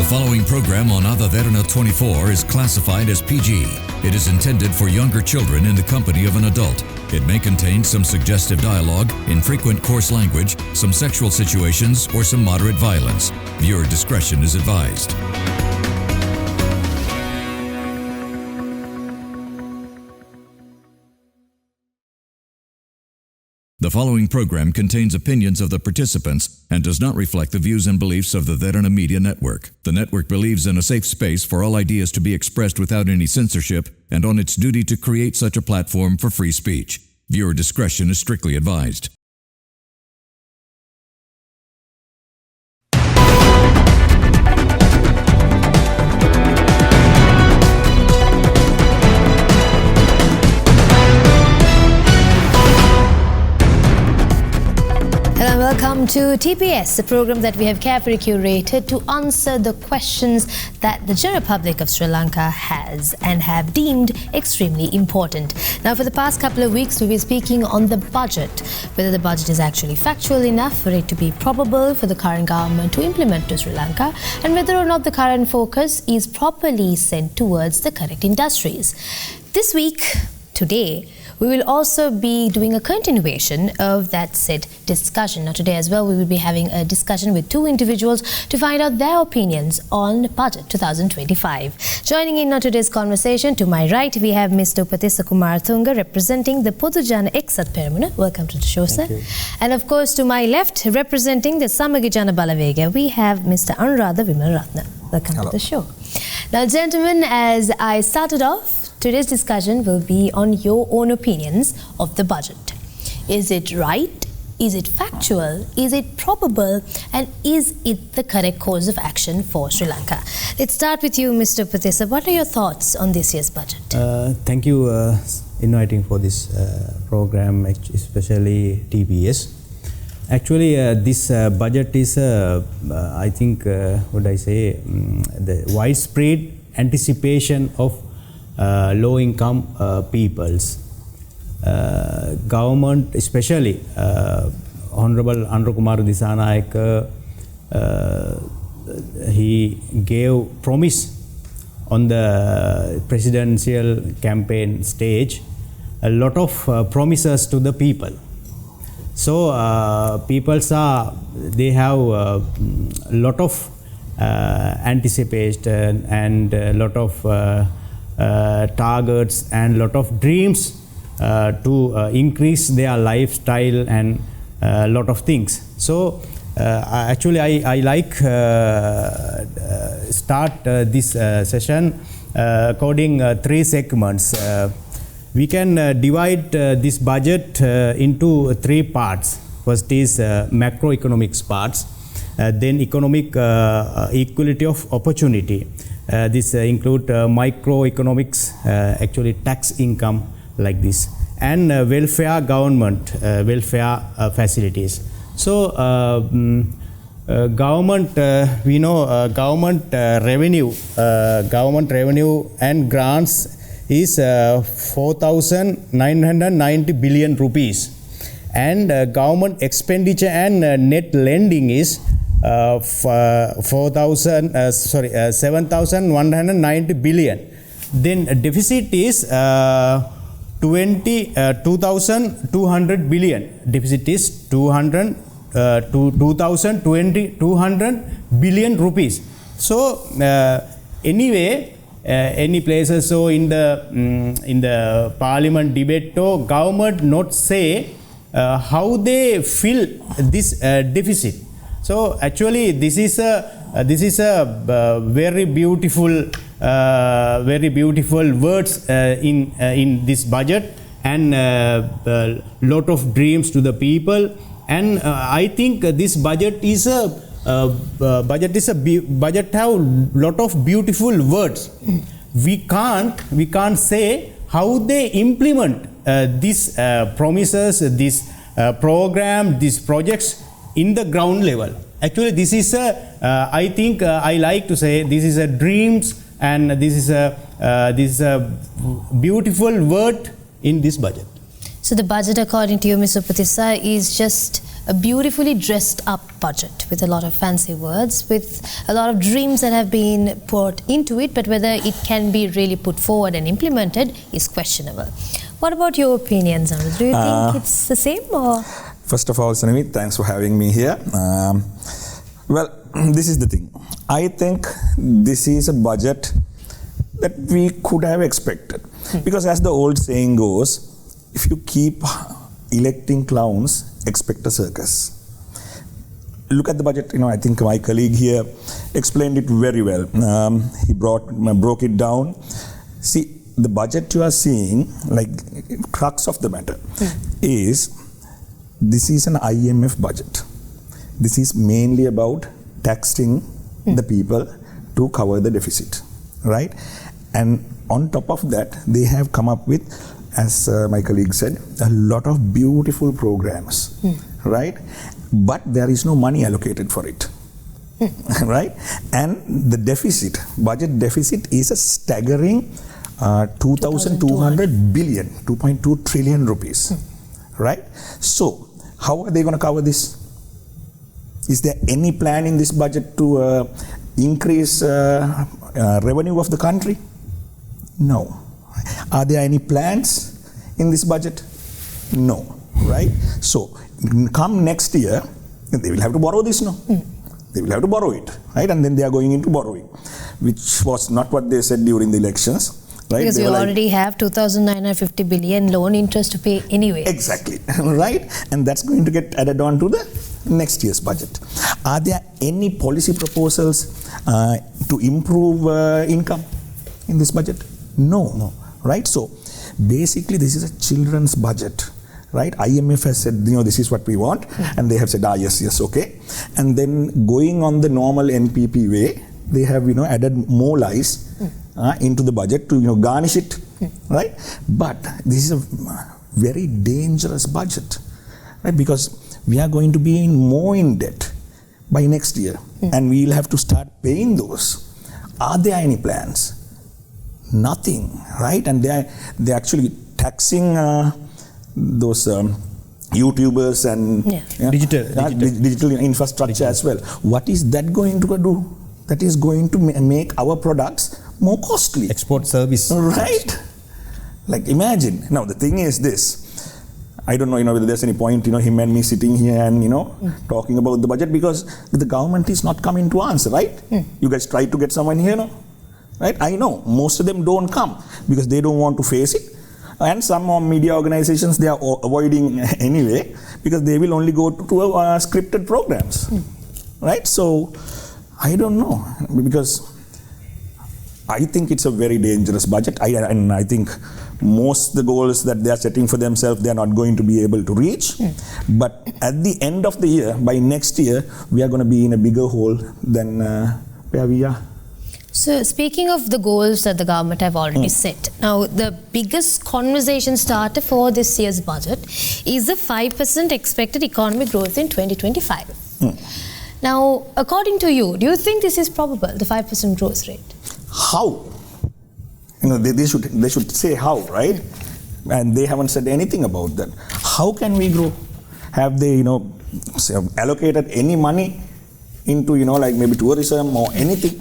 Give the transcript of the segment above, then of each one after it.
following program on Derana 24 is classified as PG. It is intended for younger children in the company of an adult. It may contain some suggestive dialogue, infrequent coarse language, some sexual situations, or some moderate violence. Viewer discretion is advised. The following program contains opinions of the participants and does not reflect the views and beliefs of the Derana Media Network. The network believes in a safe space for all ideas to be expressed without any censorship and on its duty to create such a platform for free speech. Viewer discretion is strictly advised. Hello and welcome to TPS, the program that we have carefully curated to answer the questions that the general public of Sri Lanka has and have deemed extremely important. Now, for the past couple of weeks, we've been speaking on the budget, whether the budget is actually factual enough for it to be probable for the current government to implement to Sri Lanka, and whether or not the current focus is properly sent towards the correct industries. This week, today, we will also be doing a continuation of that said discussion. Now today as well, we will be having a discussion with two individuals to find out their opinions on Budget 2025. Joining in on today's conversation, to my right, we have Mr. Upathissa Kumarathunga, representing the Podujana Eksat Peramuna. Welcome to the show, sir. Thank you. And of course, to my left, representing the Samagi Jana Balavega, we have Mr. Anuradha Wimalaratne. Welcome to the show. Now, gentlemen, as I started off, today's discussion will be on your own opinions of the budget. Is it right? Is it factual? Is it probable? And is it the correct course of action for Sri Lanka? Let's start with you, Mr. Upathissa. What are your thoughts on this year's budget? Thank you inviting for this program, especially TPS. Actually, this budget is, I think, the widespread anticipation of low-income peoples. Government, especially Honorable Anuradha Disanayaka, he gave promise on the presidential campaign stage, a lot of promises to the people. So they have a lot of anticipation and a lot of targets and lot of dreams to increase their lifestyle and a lot of things. So actually I like start this session according three segments. We can divide this budget into three parts. First is macroeconomics parts, then economic equality of opportunity. This include microeconomics, actually tax income like this, and welfare government, welfare facilities. So government, we know government revenue and grants is 4,990 billion rupees, and government expenditure and net lending is 7,190 billion. Then deficit is 2,200 billion. Deficit is 2,200 billion rupees. So anyway, any places, so in the parliament debate, government not say how they fill this deficit. So actually, this is a very beautiful words in this budget, and lot of dreams to the people. And I think this budget is a budget have lot of beautiful words. We can't say how they implement these promises, this program, these projects in the ground level. Actually, this is I think I like to say this is a dreams, and this is a beautiful word in this budget. So the budget, according to you, Mr. Upathissa, is just a beautifully dressed up budget with a lot of fancy words, with a lot of dreams that have been put into it, but whether it can be really put forward and implemented is questionable. What about your opinions, Anuradha? Do you think it's the same, or? First of all, Sanami, thanks for having me here. Well, this is the thing. I think this is a budget that we could have expected. Because as the old saying goes, if you keep electing clowns, expect a circus. Look at the budget, I think my colleague here explained it very well. He broke it down. See, the budget you are seeing, like crux of the matter, is this is an IMF budget. This is mainly about taxing the people to cover the deficit, right? And on top of that, they have come up with, as my colleague said, a lot of beautiful programs, right? But there is no money allocated for it, right? And the deficit, budget deficit, is a staggering 2,200 billion, 2.2 trillion rupees, right? So, how are they going to cover this? Is there any plan in this budget to increase revenue of the country? No. Are there any plans in this budget? No, right? So, come next year, they will have to borrow this, no? They will have to borrow it, right? And then they are going into borrowing, which was not what they said during the elections. Right? Because we already have 2,950 billion loan interest to pay anyway. Exactly, right? And that's going to get added on to the next year's budget. Are there any policy proposals to improve income in this budget? No, right? So basically this is a children's budget, right? IMF has said, this is what we want, and they have said, yes, okay. And then going on the normal NPP way, they have, added more lies into the budget to, garnish it, right? But this is a very dangerous budget, right? Because we are going to be more in debt by next year, and we will have to start paying those. Are there any plans? Nothing, right? And they're actually taxing those YouTubers and digital infrastructure as well. What is that going to do? That is going to make our products more costly. Export service. Right? Like imagine. Now the thing is this. I don't know, whether there's any point, him and me sitting here and, talking about the budget, because the government is not coming to answer, right? You guys try to get someone here, no? Right? I know most of them don't come because they don't want to face it. And some media organizations, they are avoiding anyway because they will only go to scripted programs. Right? So, I don't know, because I think it's a very dangerous budget, and I think most the goals that they are setting for themselves, they are not going to be able to reach. But at the end of the year, by next year, we are going to be in a bigger hole than where we are. So speaking of the goals that the government have already set, now the biggest conversation starter for this year's budget is the 5% expected economic growth in 2025. Now, according to you, do you think this is probable, the 5% growth rate? How? They should say how, right? And they haven't said anything about that. How can we grow? Have they, allocated any money into, like maybe tourism or anything?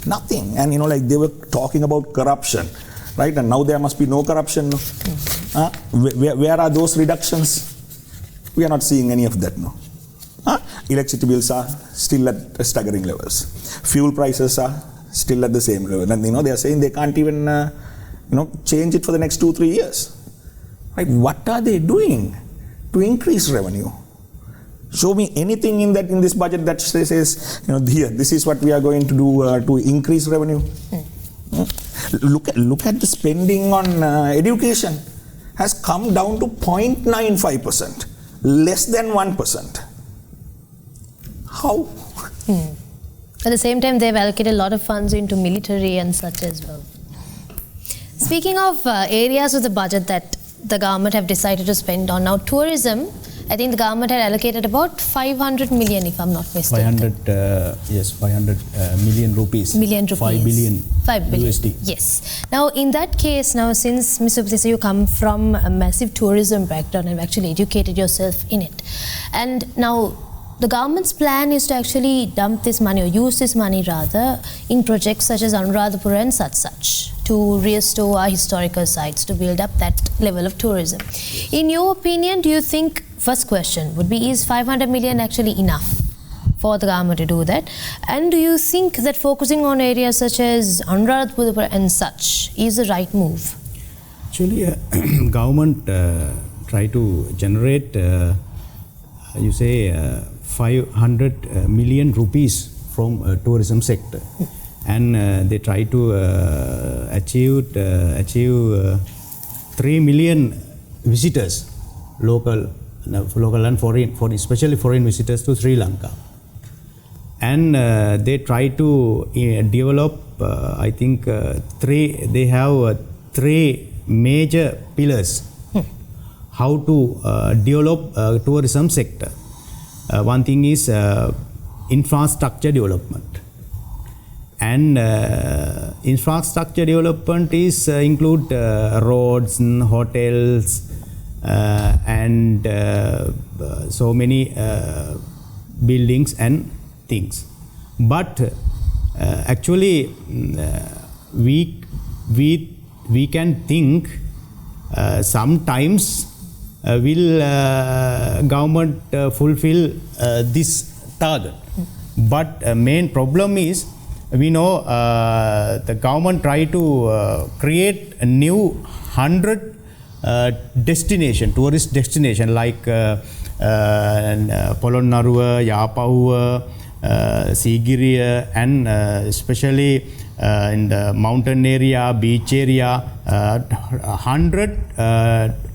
Nothing. And, they were talking about corruption, right? And now there must be no corruption. Where are those reductions? We are not seeing any of that, no. Electricity bills are still at staggering levels. Fuel prices are still at the same level. And, they are saying they can't even, change it for the next 2-3 years. Right? What are they doing to increase revenue? Show me anything in this budget that says, here, this is what we are going to do to increase revenue. Look at the spending on education has come down to 0.95%, less than 1%. How? At the same time, they've allocated a lot of funds into military and such as well. Speaking of areas of the budget that the government have decided to spend on, now tourism I think the government had allocated about 500 million, if I'm not mistaken. 500 million rupees. 5 billion 5 billion USD. Yes. Now, in that case, now since Ms. Upathissa, you come from a massive tourism background and actually educated yourself in it, and now the government's plan is to actually dump this money, or use this money rather, in projects such as Anuradha and such to restore our historical sites, to build up that level of tourism. In your opinion, do you think, first question would be, is 500 million actually enough for the government to do that? And do you think that focusing on areas such as Anuradha and such is the right move? Actually, government try to generate, 500 million rupees from tourism sector, and they try to achieve 3 million visitors, local and foreign, especially foreign visitors to Sri Lanka. And they try to develop, I think, they have three major pillars how to develop tourism sector. One thing is infrastructure development, and infrastructure development is include roads, hotels, and so many buildings and things. But actually, we can think sometimes will government fulfill this target. But main problem is, we know the government try to create a new 100 tourist destination like Polonnaruwa, Yapahuwa, Sigiriya, and especially in the mountain area, beach area, 100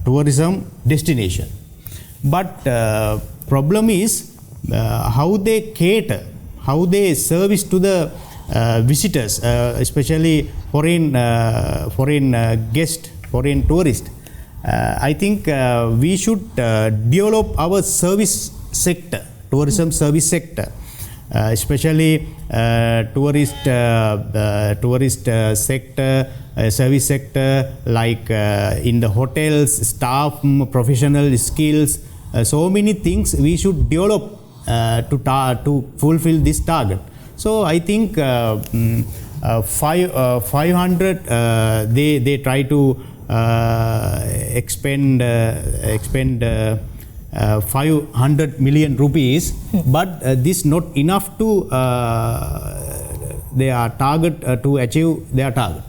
tourism destination. But problem is how they cater, how they service to the visitors, especially foreign guest, foreign tourist. I think we should develop our service sector, tourism service sector, especially tourist sector, service sector, like in the hotels, staff, professional skills, so many things we should develop to fulfill this target. So I think 500 they try to expend 500 million rupees, but this not enough to their target to achieve their target.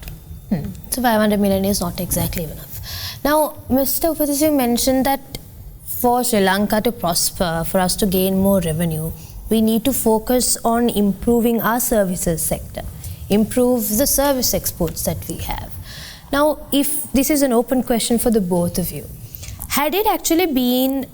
So 500 million is not exactly enough. Now, Mr. Upathissa, you mentioned that for Sri Lanka to prosper, for us to gain more revenue, we need to focus on improving our services sector, improve the service exports that we have. Now, if this is an open question for the both of you, had it actually been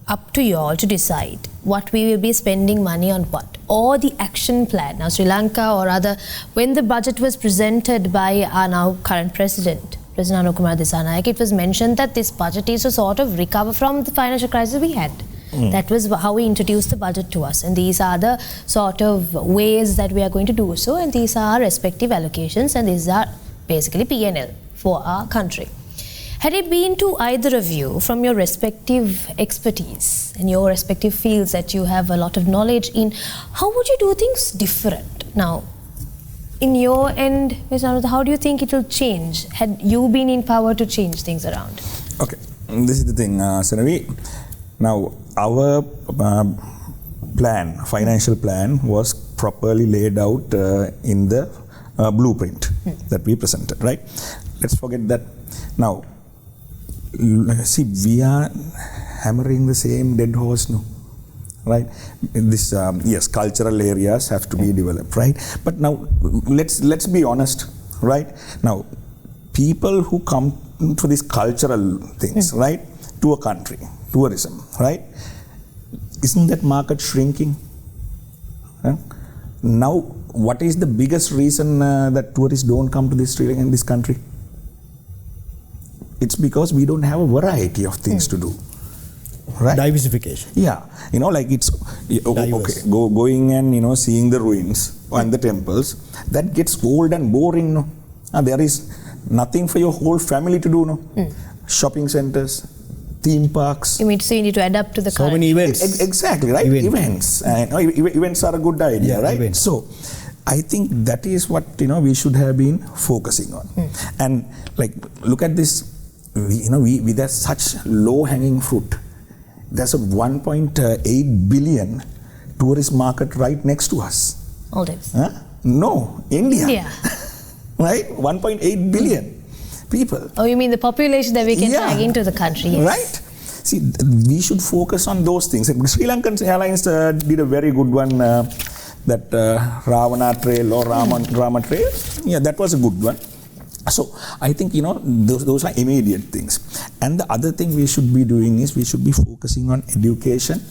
up to you all to decide what we will be spending money on what, or the action plan? Now, Sri Lanka, or rather, when the budget was presented by our now current President Anuradha, it was mentioned that this budget is to sort of recover from the financial crisis we had. That was how we introduced the budget to us, and these are the sort of ways that we are going to do so, and these are our respective allocations, and these are basically P&L for our country. Had it been to either of you, from your respective expertise and your respective fields that you have a lot of knowledge in, how would you do things different? Now, in your end, Ms. Anuradha, how do you think it will change? Had you been in power to change things around? Okay, this is the thing, Sanavi. Now, our financial plan was properly laid out in the blueprint that we presented, right? Let's forget that. Now, see, we are hammering the same dead horse now, right? This, yes, cultural areas have to be developed, right? But now, let's be honest, right? Now, people who come to these cultural things, right, to a country, tourism, right? Isn't that market shrinking? Now, what is the biggest reason that tourists don't come to this Sri Lanka in this country? It's because we don't have a variety of things to do, Right. Diversification. Yeah, like it's okay. Going and seeing the ruins and the temples, that gets old and boring. No, there is nothing for your whole family to do. No, shopping centers, theme parks. You need to adapt to the so many events. Exactly right. Events. Events are a good idea, right? Events. So, I think that is what we should have been focusing on. And look at this. We there's such low hanging fruit. There's a 1.8 billion tourist market right next to us. Maldives. No, India. Yeah. Right? 1.8 billion people. Oh, you mean the population that we can drag into the country? Yes. Right? See, we should focus on those things. Sri Lankan Airlines did a very good one, that Ravana Trail or Rama Trail. Yeah, that was a good one. So I think those are immediate things. And the other thing we should be doing is we should be focusing on education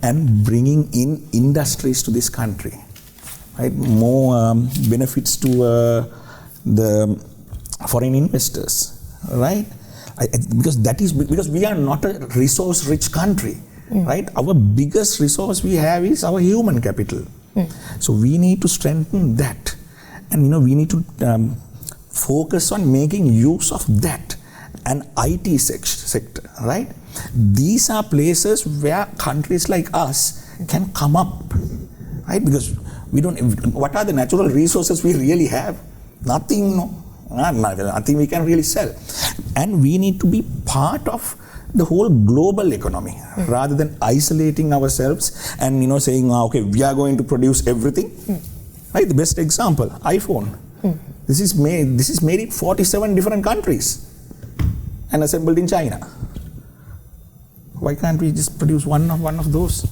and bringing in industries to this country, right? More benefits to the foreign investors, right? Because we are not a resource-rich country, right? Our biggest resource we have is our human capital. So we need to strengthen that, and we need to focus on making use of that. And IT sector, right? These are places where countries like us can come up, right? Because we don't. What are the natural resources we really have? Nothing. No. Nothing we can really sell. And we need to be part of the whole global economy rather than isolating ourselves and saying, okay, we are going to produce everything. Right? The best example, iPhone. This is made in 47 different countries and assembled in China. Why can't we just produce one of those?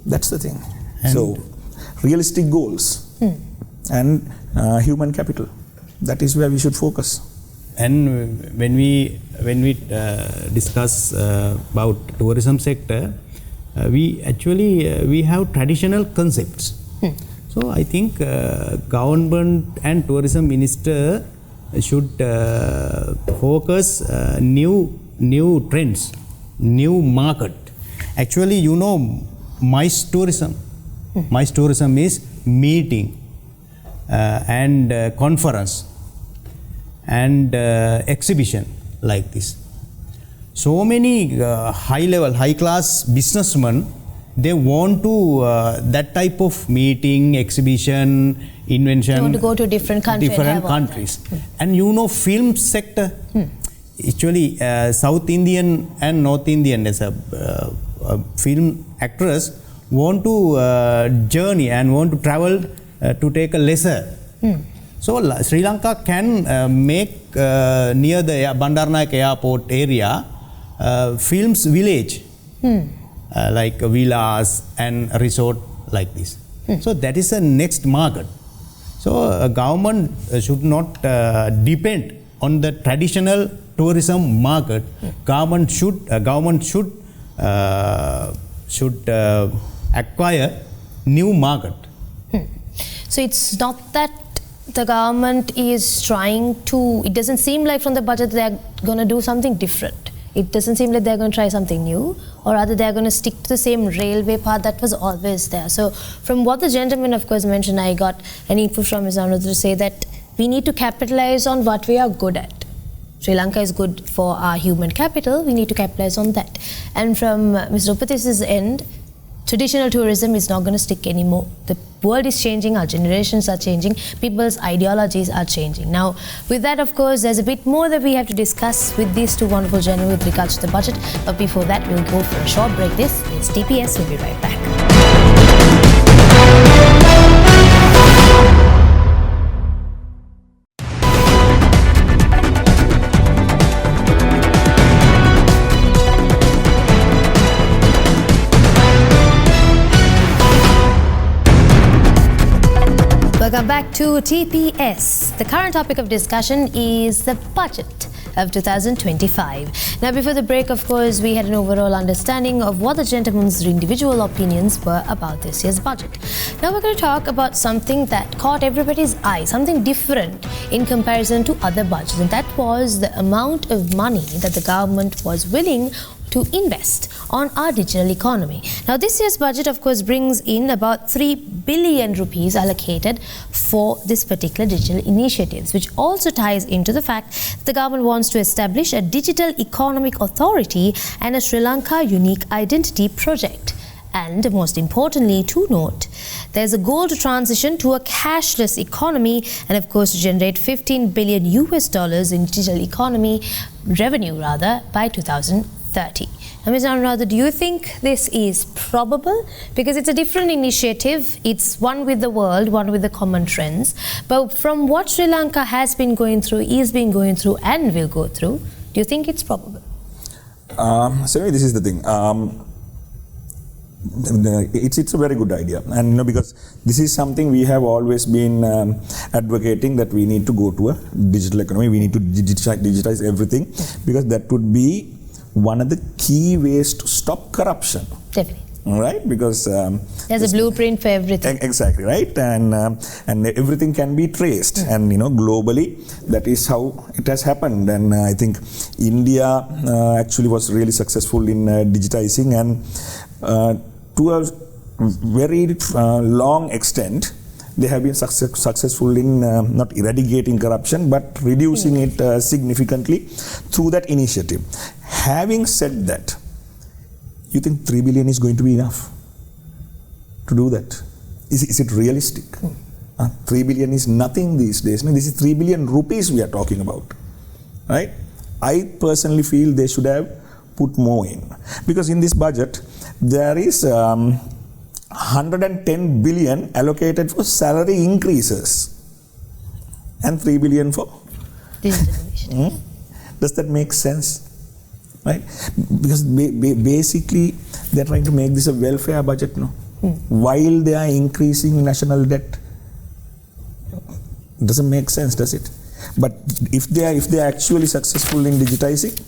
That's the thing. And so, realistic goals and human capital. That is where we should focus. And when we discuss about tourism sector, we have traditional concepts. So I think government and tourism minister should focus new trends, new market. Actually, MICE tourism. MICE tourism is meeting and conference and exhibition like this. So many high-class businessmen, they want to that type of meeting, exhibition, invention. They want to go to different countries. And film sector. Actually, South Indian and North Indian as a film actress want to journey and want to travel to take a lesson. So Sri Lanka can make near the Bandaranaike airport area films village, like villas and resort like this. So that is the next market. So government should not depend on the traditional tourism market. Government should acquire new market. So it's not that the government is trying to, it doesn't seem like from the budget they're going to do something different. It doesn't seem like they're going to try something new, or rather they're going to stick to the same railway path that was always there. So from what the gentleman of course mentioned, I got an input from Ms. Anuradha to say that we need to capitalize on what we are good at. Sri Lanka is good for our human capital, we need to capitalize on that. And from Mr. Upathissa's end, traditional tourism is not going to stick anymore. The world is changing, our generations are changing, people's ideologies are changing. Now, with that, of course, there's a bit more that we have to discuss with these two wonderful gentlemen with regards to the budget. But before that, we'll go for a short break. This is TPS. We'll be right back. Welcome back to TPS. The current topic of discussion is the budget of 2025. Now, before the break, of course, we had an overall understanding of what the gentlemen's individual opinions were about this year's budget. Now, we're going to talk about something that caught everybody's eye, something different in comparison to other budgets, and that was the amount of money that the government was willing to invest on our digital economy. Now, this year's budget, of course, brings in about 3 billion rupees allocated for this particular digital initiatives, which also ties into the fact that the government wants to establish a digital economic authority and a Sri Lanka unique identity project. And most importantly, to note, there's a goal to transition to a cashless economy and, of course, to generate $15 billion in digital economy revenue by 2030. Now, Ms. Anuradha, do you think this is probable? Because it's a different initiative. It's one with the world, one with the common trends. But from what Sri Lanka has been going through, is being going through, and will go through, do you think it's probable? So this is the thing. It's a very good idea, and because this is something we have always been advocating, that we need to go to a digital economy. We need to digitize everything, because that would be one of the key ways to stop corruption. Definitely. Right, because there's a blueprint for everything. Exactly, right, and everything can be traced, and globally that is how it has happened. And I think India actually was really successful in digitizing, and to a very long extent, they have been successful in not eradicating corruption, but reducing it significantly through that initiative. Having said that, you think 3 billion is going to be enough to do that? Is it realistic? 3 billion is nothing these days. This is 3 billion rupees we are talking about, right? I personally feel they should have put more in, because in this budget there is 110 billion allocated for salary increases and 3 billion for digital. Does that make sense? Right? Because basically they are trying to make this a welfare budget, while they are increasing national debt. Doesn't make sense, does it? But if they are actually successful in digitizing,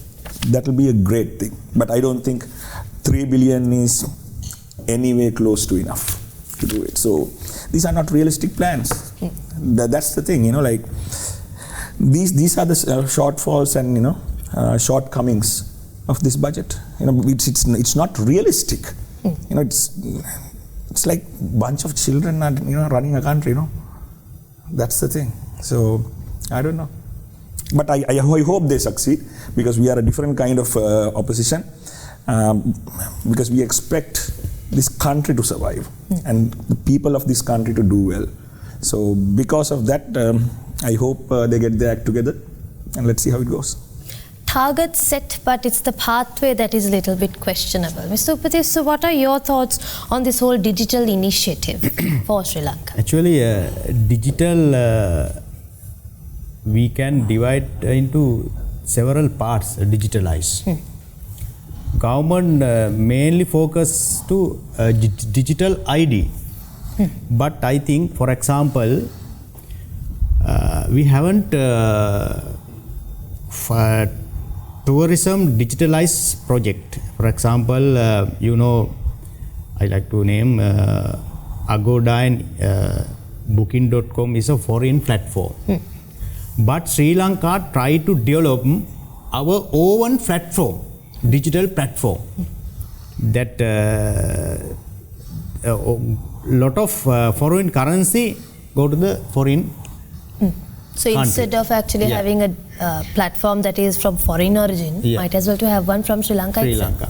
that will be a great thing. But I don't think 3 billion is anywhere close to enough to do it. So these are not realistic plans. That's the thing, like these are the shortfalls and shortcomings of this budget. It's not realistic. It's like bunch of children are running a country. That's the thing. So I don't know. But I hope they succeed, because we are a different kind of opposition, because we expect this country to survive and the people of this country to do well. So because of that, I hope they get their act together, and let's see how it goes. Target set, but it's the pathway that is a little bit questionable. Mr. Upathissa, so what are your thoughts on this whole digital initiative for Sri Lanka? Actually, digital we can divide into several parts. Digitalize. Government mainly focus to digital ID, but I think, for example, we haven't tourism digitalized project. For example, I like to name Agoda and Booking.com is a foreign platform. But Sri Lanka tried to develop our own platform, digital platform, that a lot of foreign currency go to the foreign So instead of actually having a platform that is from foreign origin, might as well to have one from Sri Lanka itself.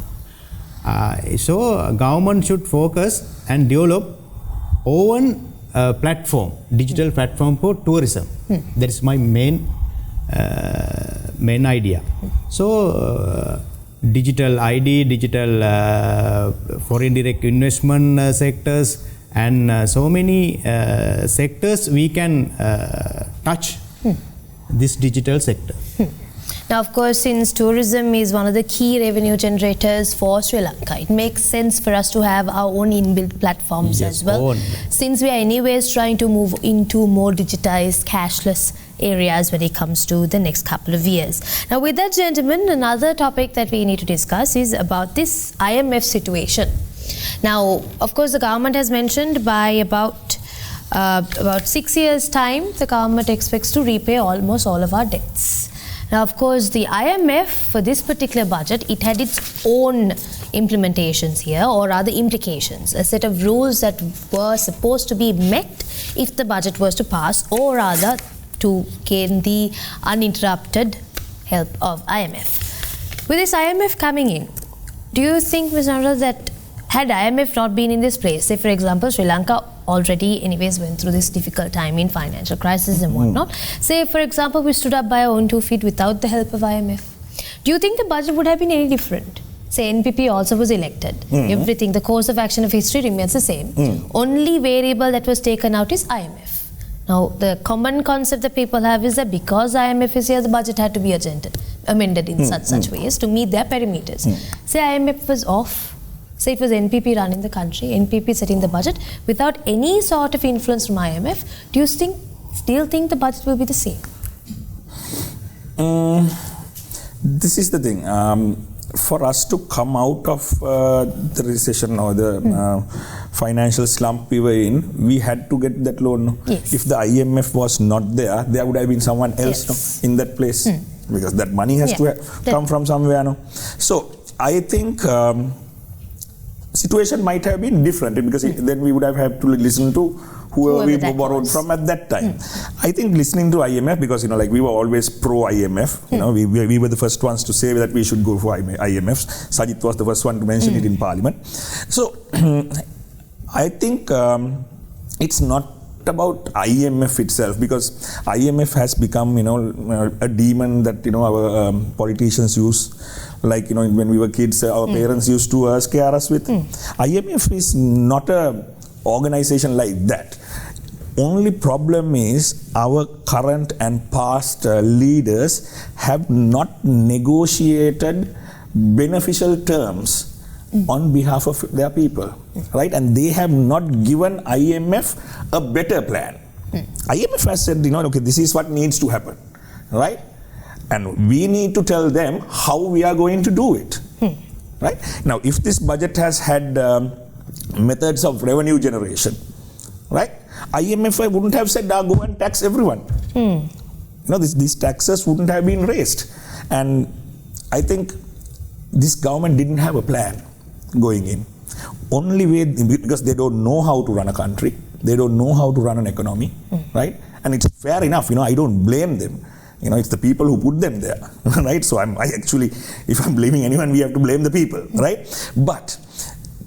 So government should focus and develop own platform, digital platform for tourism. That is my main idea. So digital ID, digital foreign direct investment sectors, and so many sectors we can touch this digital sector. Now, of course, since tourism is one of the key revenue generators for Sri Lanka, it makes sense for us to have our own inbuilt platforms as well. Since we are anyways trying to move into more digitized, cashless areas when it comes to the next couple of years. Now, with that, gentlemen, another topic that we need to discuss is about this IMF situation. Now, of course, the government has mentioned by about 6 years' time, the government expects to repay almost all of our debts. Now, of course, the IMF, for this particular budget, it had its own implementations here, or rather implications, a set of rules that were supposed to be met if the budget was to pass, or rather to gain the uninterrupted help of IMF. With this IMF coming in, do you think, Ms. Anuradha, that had IMF not been in this place, say for example Sri Lanka already anyways went through this difficult time in financial crisis and whatnot, say for example we stood up by our own 2 feet without the help of IMF, do you think the budget would have been any different? Say NPP also was elected, everything, the course of action of history remains the same, only variable that was taken out is IMF. Now the common concept that people have is that because IMF is here, the budget had to be amended in such ways to meet their parameters. Say IMF was off, say it was NPP running the country, NPP setting the budget without any sort of influence from IMF, do you still think the budget will be the same? This is the thing. For us to come out of the recession or the financial slump we were in, we had to get that loan. Yes. If the IMF was not there, there would have been someone else in that place, because that money has to come from somewhere. No? So I think situation might have been different, because then we would have had to listen to whoever we borrowed from at that time. I think listening to IMF, because like we were always pro IMF, we were the first ones to say that we should go for IMF. Sajith was the first one to mention it in Parliament. So I think it's not about IMF itself, because IMF has become a demon that our politicians use, like when we were kids, our parents used to scare us with. IMF is not a organization like that. Only problem is our current and past leaders have not negotiated beneficial terms on behalf of their people, right? And they have not given IMF a better plan. IMF has said, okay, this is what needs to happen, right? And we need to tell them how we are going to do it, right? Now, if this budget has had methods of revenue generation, right? IMF wouldn't have said, go and tax everyone. These taxes wouldn't have been raised. And I think this government didn't have a plan going in. Only way, because they don't know how to run a country, they don't know how to run an economy, right? And it's fair enough, I don't blame them. It's the people who put them there, right? So I actually, if I'm blaming anyone, we have to blame the people, right? But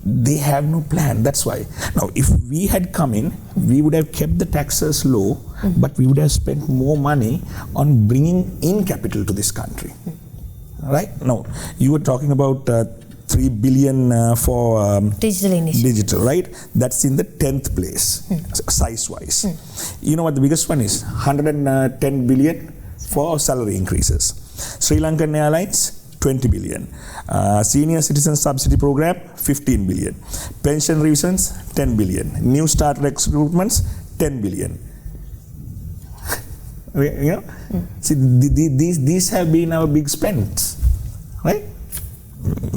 they have no plan, that's why. Now, if we had come in, we would have kept the taxes low, but we would have spent more money on bringing in capital to this country, right? Now, you were talking about 3 billion for digital initiative. Digital, right? That's in the 10th place, size-wise. You know what the biggest one is? 110 billion for salary increases. Sri Lankan Airlines, 20 billion. Senior Citizen Subsidy Program, 15 billion. Pension revisions, 10 billion. New start recruitments, 10 billion. See, these have been our big spends, right?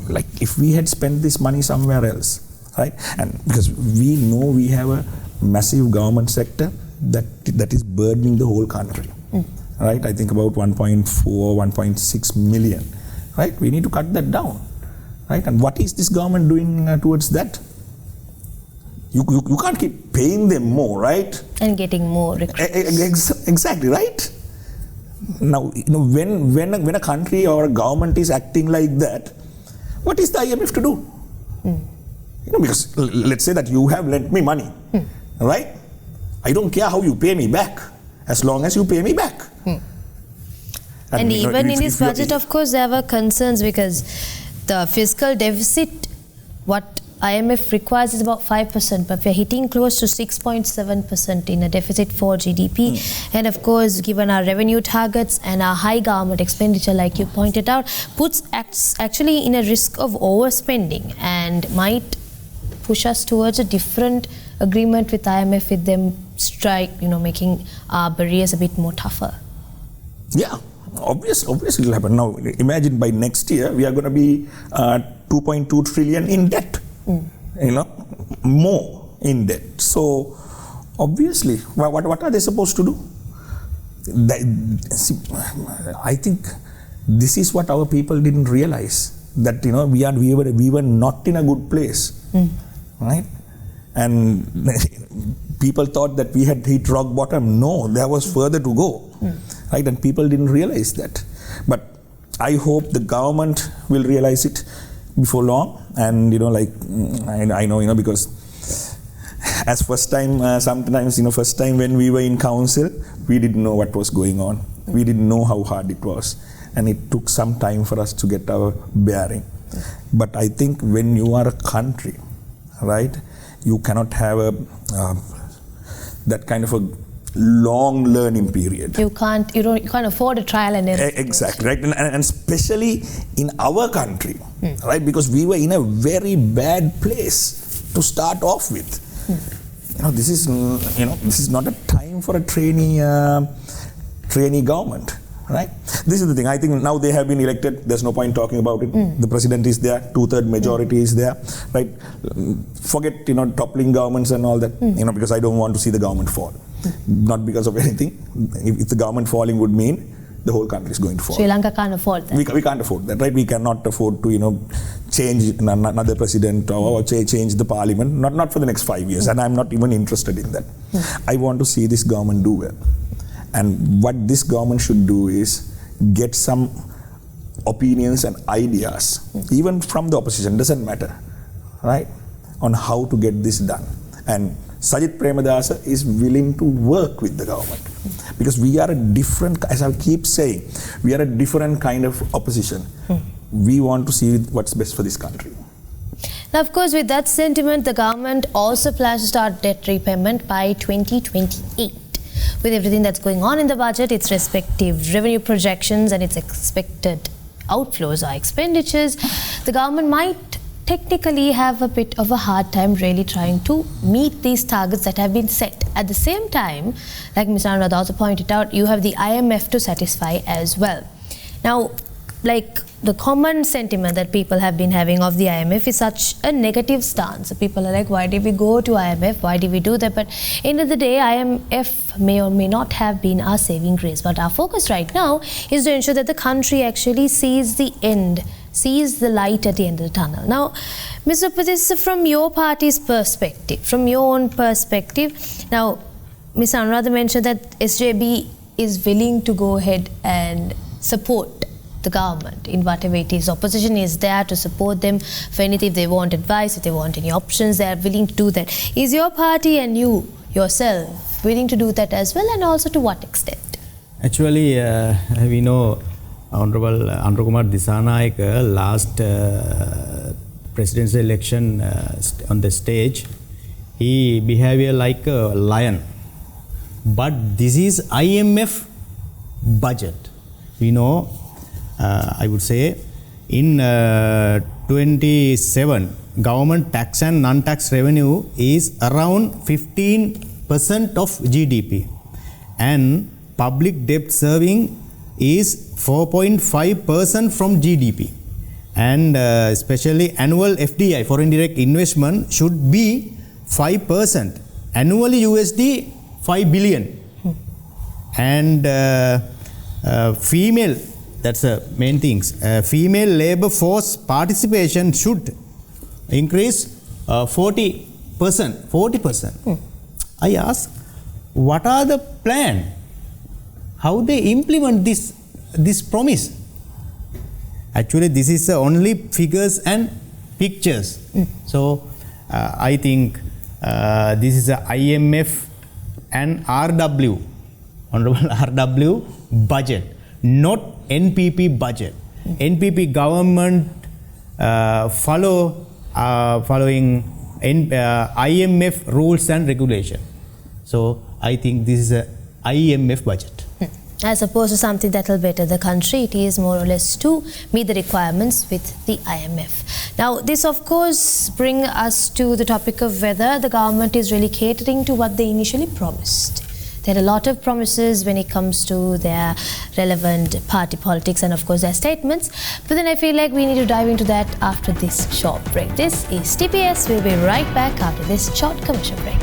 Like if we had spent this money somewhere else, right? And because we know we have a massive government sector that is burdening the whole country, right? I think about 1.4, 1.6 million, right? We need to cut that down, right? And what is this government doing towards that? You can't keep paying them more, right? And getting more recruits. Exactly, right? Now, when a country or a government is acting like that, what is the IMF to do? Because let's say that you have lent me money, right? I don't care how you pay me back, as long as you pay me back. And even in this budget, of course, there were concerns because the fiscal deficit, what IMF requires is about 5%, but we're hitting close to 6.7% in a deficit for GDP. And of course, given our revenue targets and our high government expenditure, like you pointed out, puts actually in a risk of overspending and might push us towards a different agreement with IMF, with them making our barriers a bit more tougher. Yeah, obviously it will happen. Now, imagine by next year, we are going to be 2.2 trillion in debt. More in debt. So obviously, what are they supposed to do? I think this is what our people didn't realize, that we were not in a good place, right? And people thought that we had hit rock bottom. No, there was further to go, right? And people didn't realize that. But I hope the government will realize it before long. And I know, because as first time when we were in council, we didn't know what was going on. We didn't know how hard it was, and it took some time for us to get our bearing. But I think when you are a country, right, you cannot have that kind of a long learning period. You can't afford a trial and error. Exactly, right, and especially in our country, right, because we were in a very bad place to start off with. This is not a time for a trainee government, right? This is the thing. I think now they have been elected. There's no point talking about it. The president is there. 2/3 majority is there, right? Forget toppling governments and all that. Because I don't want to see the government fall. Not because of anything. If the government falling would mean the whole country is going to fall. Sri Lanka can't afford that. We can't afford that, right? We cannot afford to change another president or change the parliament. Not for the next 5 years. And I'm not even interested in that. I want to see this government do well. And what this government should do is get some opinions and ideas, even from the opposition, doesn't matter, right, on how to get this done. And Sajith Premadasa is willing to work with the government, because we are a different, as I keep saying, we are a different kind of opposition. We want to see what's best for this country. Now, of course, with that sentiment, the government also plans to start debt repayment by 2028. With everything that's going on in the budget, its respective revenue projections and its expected outflows or expenditures, the government might technically have a bit of a hard time really trying to meet these targets that have been set. At the same time, like Ms. Anuradha also pointed out, you have the IMF to satisfy as well. Now, like the common sentiment that people have been having of the IMF is such a negative stance. People are like, why did we go to IMF? Why did we do that? But end of the day, IMF may or may not have been our saving grace. But our focus right now is to ensure that the country actually sees the end, sees the light at the end of the tunnel. Now, Mr. Upathissa, from your party's perspective, from your own perspective, now, Ms. Anuradha mentioned that SJB is willing to go ahead and support the government in whatever it is. Opposition is there to support them for anything. If they want advice, if they want any options, they are willing to do that. Is your party and you yourself willing to do that as well, and also to what extent? Actually, we know Honorable Anuradha Disanayake last presidential election on the stage, he behaved like a lion. But this is IMF budget. We know, I would say, in 27, government tax and non-tax revenue is around 15% of GDP, and public debt serving is 4.5% from GDP, and especially annual FDI, foreign direct investment, should be 5%, annually USD 5 billion, and female, that's the main things, female labor force participation should increase 40%. I ask, what are the plan? How they implement this promise? Actually, this is only figures and pictures. So I think this is a IMF and RW, Honorable RW budget, not NPP budget. NPP government following IMF rules and regulation. So I think this is a IMF budget. As opposed to something that will better the country, it is more or less to meet the requirements with the IMF. Now, this of course brings us to the topic of whether the government is really catering to what they initially promised. There are a lot of promises when it comes to their relevant party politics and of course their statements. But then I feel like we need to dive into that after this short break. This is TPS. We'll be right back after this short commercial break.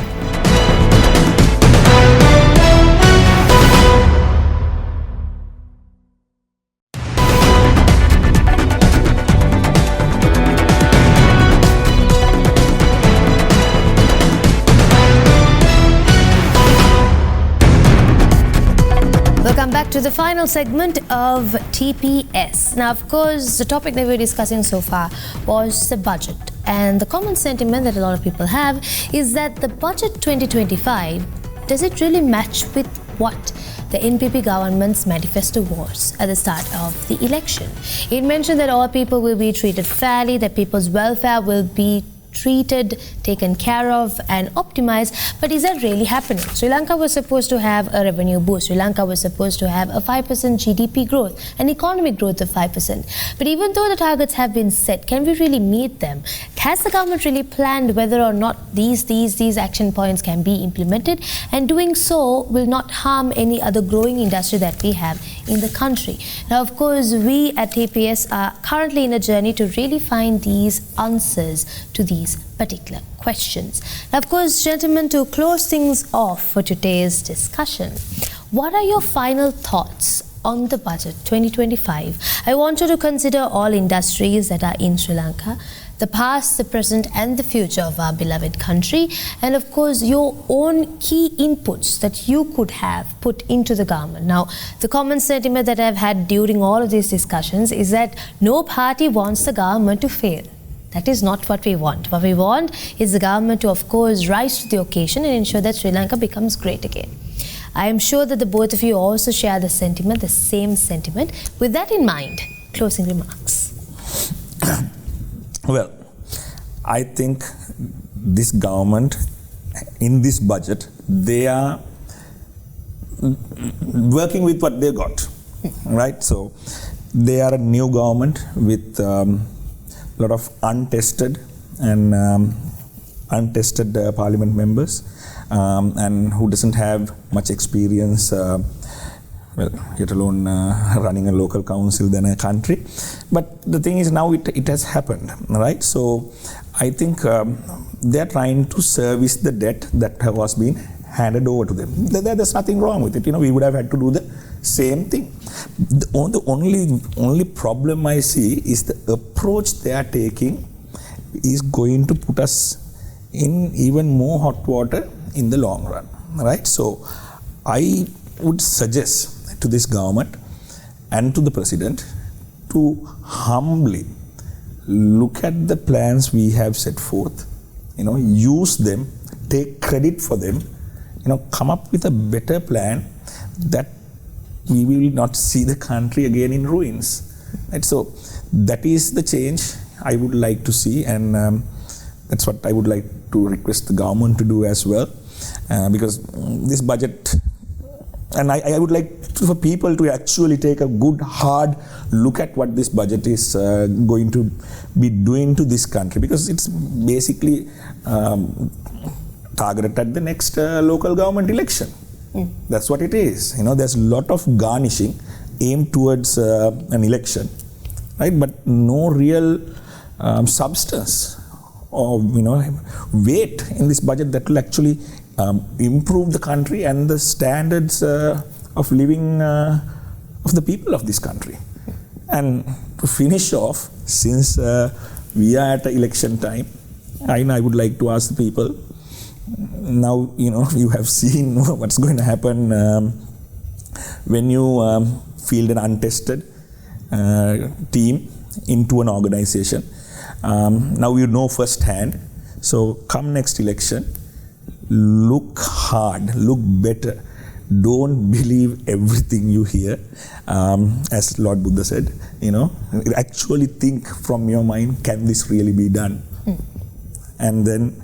Welcome back to the final segment of TPS. Now, of course, the topic that we're discussing so far was the budget. And the common sentiment that a lot of people have is that the budget 2025, does it really match with what the NPP government's manifesto was at the start of the election? It mentioned that all people will be treated fairly, that people's welfare will be treated, taken care of and optimized, but is that really happening? Sri Lanka was supposed to have a revenue boost. Sri Lanka was supposed to have a 5% GDP growth, an economic growth of 5%. But even though the targets have been set, can we really meet them? Has the government really planned whether or not these action points can be implemented? And doing so will not harm any other growing industry that we have in the country. Now, of course, we at TPS are currently in a journey to really find these answers to these particular questions. Now, of course, gentlemen, to close things off for today's discussion, what are your final thoughts on the budget 2025? I want you to consider all industries that are in Sri Lanka, the past, the present and the future of our beloved country, and of course your own key inputs that you could have put into the government. Now, the common sentiment that I've had during all of these discussions is that no party wants the government to fail. That is not what we want. What we want is the government to, of course, rise to the occasion and ensure that Sri Lanka becomes great again. I am sure that the both of you also share the sentiment, the same sentiment. With that in mind, closing remarks. Well, I think this government, in this budget, they are working with what they got, right? So they are a new government with lot of untested parliament members and who doesn't have much experience, yet alone running a local council than a country. But the thing is now it has happened, right? So I think they are trying to service the debt that was being handed over to them. There's nothing wrong with it. We would have had to do the same thing. The only problem I see is the approach they are taking is going to put us in even more hot water in the long run, right? So I would suggest to this government and to the president to humbly look at the plans we have set forth, use them, take credit for them, come up with a better plan that we will not see the country again in ruins. Right? So that is the change I would like to see, and that's what I would like to request the government to do as well, because this budget, and I would like for people to actually take a good hard look at what this budget is going to be doing to this country, because it's basically targeted at the next local government election. That's what it is. There's a lot of garnishing aimed towards an election, right? But no real substance or weight in this budget that will actually improve the country and the standards of living of the people of this country. And to finish off, since we are at election time, I would like to ask the people. Now, you have seen what's going to happen when you field an untested team into an organization. Now you know firsthand. So come next election, look hard, look better. Don't believe everything you hear. As Lord Buddha said, actually think from your mind, can this really be done? And then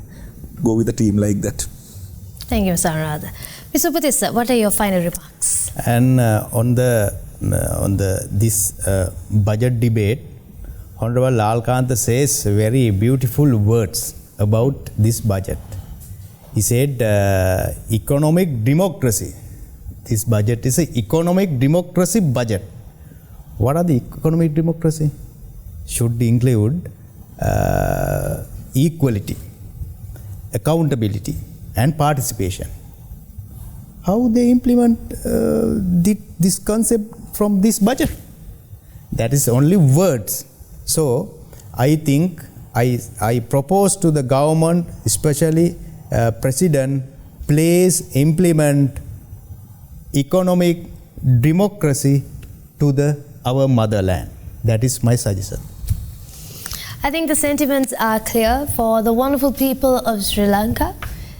go with a team like that. Thank you, Mr. Anuradha. Mr. Upathissa, what are your final remarks? And on this budget debate, Honorable Lalkantha says very beautiful words about this budget. He said, economic democracy. This budget is an economic democracy budget. What are the economic democracy? Should include equality, accountability and participation. How they implement this concept from this budget? That is only words. So I think I propose to the government, especially President, please implement economic democracy to our motherland. That is my suggestion. I think the sentiments are clear for the wonderful people of Sri Lanka.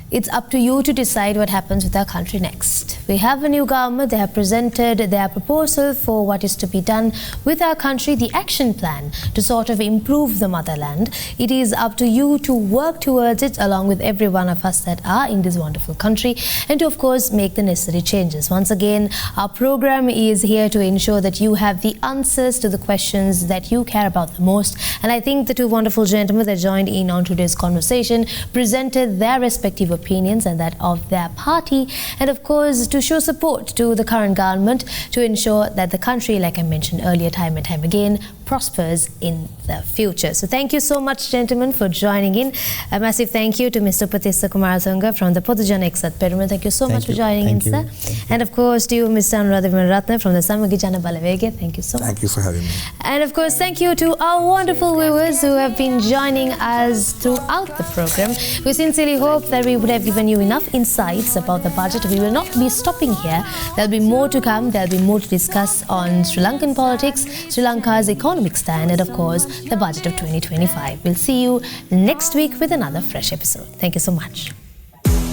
It's up to you to decide what happens with our country next. We have a new government. They have presented their proposal for what is to be done with our country, the action plan to sort of improve the motherland. It is up to you to work towards it along with every one of us that are in this wonderful country and to, of course, make the necessary changes. Once again, our program is here to ensure that you have the answers to the questions that you care about the most. And I think the two wonderful gentlemen that joined in on today's conversation presented their respective opinions and that of their party, and of course to show support to the current government to ensure that the country, like I mentioned earlier time and time again, prospers in the future. So thank you so much, gentlemen, for joining in. A massive thank you to Mr. Upathissa Kumarathunga from the Podujana Exat Perumal. Thank you so much for joining in, sir. And of course to you, Mr. Anuradha Wimalaratne from the Samagi Jana Balawege. Thank you so much. Thank you for having me. And of course, thank you to our wonderful viewers who have been joining us throughout the program. We sincerely hope that we would have given you enough insights about the budget. We will not be stopping here. There'll be more to come. There'll be more to discuss on Sri Lankan politics, Sri Lanka's economic stand, and of course, the budget of 2025. We'll see you next week with another fresh episode. Thank you so much.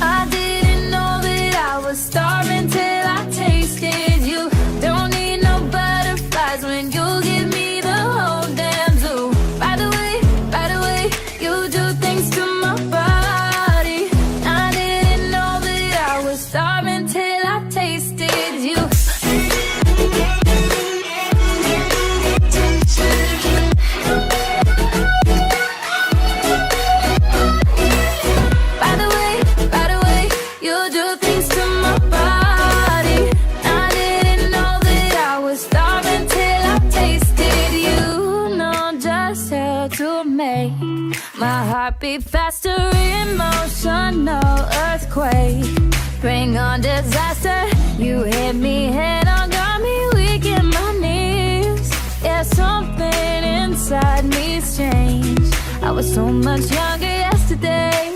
I didn't know that I was starving till I tasted you. Don't need no butterflies when you give me the whole damn zoo. By the way, you do things to my body. I didn't know that I was starving till I tasted you. By the way, you do things to my body. I didn't know that I was starving till I tasted you. Know just how to make my heart beat faster. Emotional earthquake, bring on disaster. You hit me head on, got me weak in my knees. Yeah, something inside me's changed. I was so much younger yesterday.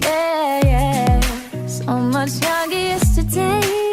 Yeah, so much younger yesterday.